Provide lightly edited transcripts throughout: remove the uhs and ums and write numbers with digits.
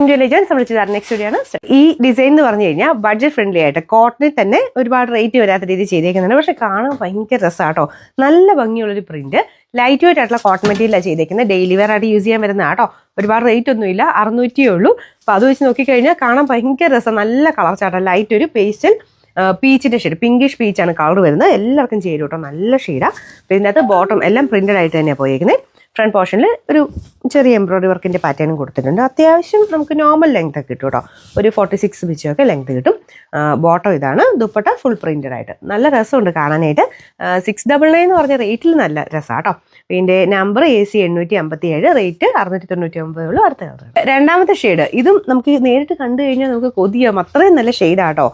Next video ആണ്. ഈ design എന്ന് പറഞ്ഞു കഴിഞ്ഞാൽ ബഡ്ജറ്റ് ഫ്രണ്ട്ലി ആയിട്ട് കോട്ടണിൽ തന്നെ ഒരുപാട് റേറ്റ് വരാത്ത രീതി ചെയ്തേക്കുന്നുണ്ട്. പക്ഷെ കാണാൻ ഭയങ്കര രസമാട്ടോ. നല്ല ഭംഗിയുള്ളൊരു പ്രിന്റ്, ലൈറ്റ് വെയിറ്റ് ആയിട്ടുള്ള കോട്ടൺ മെറ്റീരിയലാണ് ചെയ്തേക്കുന്നത്. ഡെയിലി വെയർ ആയിട്ട് യൂസ് ചെയ്യാൻ വരുന്ന കേട്ടോ. ഒരുപാട് റേറ്റ് ഒന്നുമില്ല, 600 ഉള്ളൂ. അപ്പോൾ അത് വെച്ച് നോക്കിക്കഴിഞ്ഞാൽ കാണാൻ ഭയങ്കര രസം. നല്ല കളർ ചാട്ടം, ലൈറ്റ് ഒരു പേസ്റ്റൽ പീച്ചിന്റെ ഷെയ്ഡ്, പിങ്കിഷ് പീച്ചാണ് കളർ വരുന്നത്. എല്ലാവർക്കും ചേരും കേട്ടോ, നല്ല ഷെയ്ഡാണ്. അപ്പോൾ ഇതിനകത്ത് ബോട്ടം എല്ലാം പ്രിന്റഡ് ആയിട്ട് തന്നെയാണ് പോയിരിക്കുന്നത്. ഫ്രണ്ട് പോർഷനിൽ ഒരു ചെറിയ എംബ്രോയിഡറി വർക്കിന്റെ പാറ്റേണും കൊടുത്തിട്ടുണ്ട്. അത്യാവശ്യം നമുക്ക് നോർമൽ ലെങ്ത് ഒക്കെ കിട്ടും കേട്ടോ, ഒരു 46 പിച്ചൊക്കെ ലെങ്ത് കിട്ടും. ബോട്ടം ഇതാണ്, ദുപ്പട്ട ഫുൾ പ്രിന്റഡ് ആയിട്ട് നല്ല രസമുണ്ട് കാണാനായിട്ട്. 699 എന്ന് പറഞ്ഞ റേറ്റിൽ നല്ല രസമാണ് കേട്ടോ. ഇതിന്റെ നമ്പർ AC 857, റേറ്റ് 699 ഉള്ളൂ. അടുത്ത കളർ രണ്ടാമത്തെ ഷെയ്ഡ്. ഇതും നമുക്ക് നേരിട്ട് കണ്ടു കഴിഞ്ഞാൽ നമുക്ക് കൊതിയാവും, അത്രയും നല്ല ഷെയ്ഡാട്ടോ.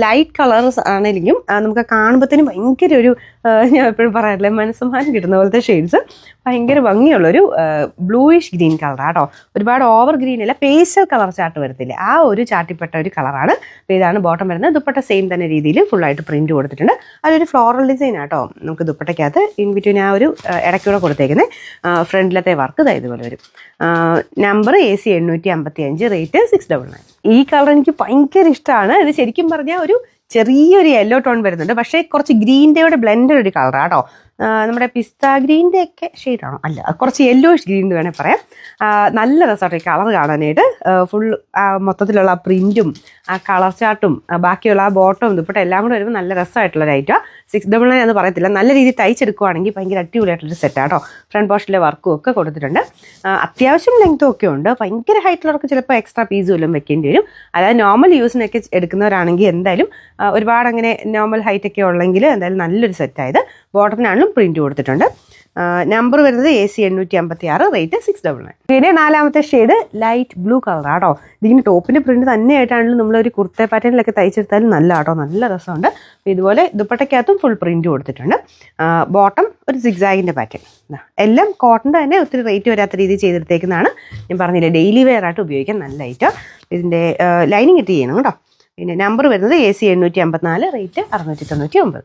ലൈറ്റ് കളേഴ്സ് ആണെങ്കിലും നമുക്ക് കാണുമ്പോഴത്തേനും ഭയങ്കര ഒരു, ഞാൻ എപ്പോഴും പറയാറില്ലേ, മനസ്സമാനം കിട്ടുന്ന പോലത്തെ ഷെയ്ഡ്സ്. ഭയങ്കര ഭംഗിയുള്ളൊരു ബ്ലൂയിഷ് ഗ്രീൻ കളറാട്ടോ. ഒരുപാട് ഓവർ ഗ്രീൻ അല്ല, പേസ്റ്റൽ കളർ ചാർട്ട് വരത്തില്ലേ, ആ ഒരു ചാട്ടിപ്പെട്ട ഒരു കളറാണ്. അപ്പോൾ ഇതാണ് ബോട്ടം വരുന്നത്. ദുപ്പട്ട സെയിം തന്നെ രീതിയിൽ ഫുള്ളായിട്ട് പ്രിന്റ് കൊടുത്തിട്ടുണ്ട്. അതൊരു ഫ്ലോറൽ ഡിസൈൻ ആട്ടോ. നമുക്ക് ദുപ്പട്ടയ്ക്കകത്ത് ഇൻ ബിറ്റ്വീൻ ആ ഒരു ഇടയ്ക്കൂടെ കൊടുത്തേക്കുന്നത്. ഫ്രണ്ടിലത്തെ വർക്ക് ഇതുപോലെ വരും. Number AC 855, rate 699. ഈ കളർ എനിക്ക് ഭയങ്കര ഇഷ്ടമാണ്. ഇത് ശരിക്കും പറഞ്ഞാൽ ഒരു ചെറിയൊരു യെല്ലോ ടോൺ വരുന്നുണ്ട്, പക്ഷേ കുറച്ച് ഗ്രീൻ്റെ ബ്ലെൻഡഡ് ഒരു കളറാട്ടോ. നമ്മുടെ പിസ്ത ഗ്രീൻ്റെ ഒക്കെ ഷെയ്ഡാണോ, അല്ല, കുറച്ച് യെല്ലോയിഷ് ഗ്രീൻ എന്ന് വേണേൽ പറയാം. നല്ല രസമായിട്ട് ഈ കളർ കാണാനായിട്ട്. ഫുൾ മൊത്തത്തിലുള്ള ആ പ്രിൻറ്റും ആ കളർ ചാർട്ടും ബാക്കിയുള്ള ആ ബോട്ടവും ദുപ്പട്ട എല്ലാം കൂടെ വരുമ്പോൾ നല്ല രസമായിട്ടുള്ള ഐറ്റം. 699 എന്ന് പറയത്തില്ല, നല്ല രീതിയിൽ തയ്ച്ചെടുക്കുവാണെങ്കിൽ ഭയങ്കര അടിപൊളിയായിട്ടുള്ളൊരു സെറ്റാട്ടോ. ഫ്രണ്ട് പോർഷനിലെ വർക്കും ഒക്കെ കൊടുത്തിട്ടുണ്ട്. അത്യാവശ്യം ലെങ്ത്തും ഒക്കെ ഉണ്ട്. ഭയങ്കര ഹൈറ്റുള്ളവർക്ക് ചിലപ്പോൾ എക്സ്ട്രാ പീസ് വല്ലതും വെക്കേണ്ടി വരും. അതായത് നോർമൽ യൂസിനൊക്കെ എടുക്കുന്നവരാണെങ്കിൽ എന്തായാലും ഒരുപാട് അങ്ങനെ നോർമൽ ഹൈറ്റ് ഒക്കെ ഉള്ളെങ്കിൽ എന്തായാലും നല്ലൊരു സെറ്റായത്. ബോട്ടത്തിനാണെങ്കിലും പ്രിന്റ് കൊടുത്തിട്ടുണ്ട്. നമ്പർ വരുന്നത് AC 856, റേറ്റ് 699. പിന്നെ നാലാമത്തെ ഷെയ്ഡ് ലൈറ്റ് ബ്ലൂ കളറാട്ടോ. ഇതിന് ടോപ്പിന്റെ പ്രിന്റ് തന്നെയായിട്ടാണെങ്കിലും നമ്മളൊരു കുർത്ത പാറ്റേണിലൊക്കെ തയ്ച്ചെടുത്താലും നല്ല ആട്ടോ, നല്ല രസമുണ്ട്. ഇതുപോലെ ദുപ്പട്ടയ്ക്കകത്തും ഫുൾ പ്രിന്റ് കൊടുത്തിട്ടുണ്ട്. ബോട്ടം ഒരു സിഗ്സാഗിന്റെ പാറ്റേൺ. എല്ലാം കോട്ടൻ്റെ തന്നെ, ഒത്തിരി റേറ്റ് വരാത്ത രീതിയിൽ ചെയ്തെടുത്തേക്കുന്നതാണ്. ഞാൻ പറഞ്ഞില്ലേ, ഡെയിലി വെയർ ആയിട്ട് ഉപയോഗിക്കാൻ നല്ല ഐറ്റം. ഇതിന്റെ ലൈനിങ് ഇട്ട് ചെയ്യണം കേട്ടോ. പിന്നെ നമ്പർ വരുന്നത് AC 854, റേറ്റ് 699.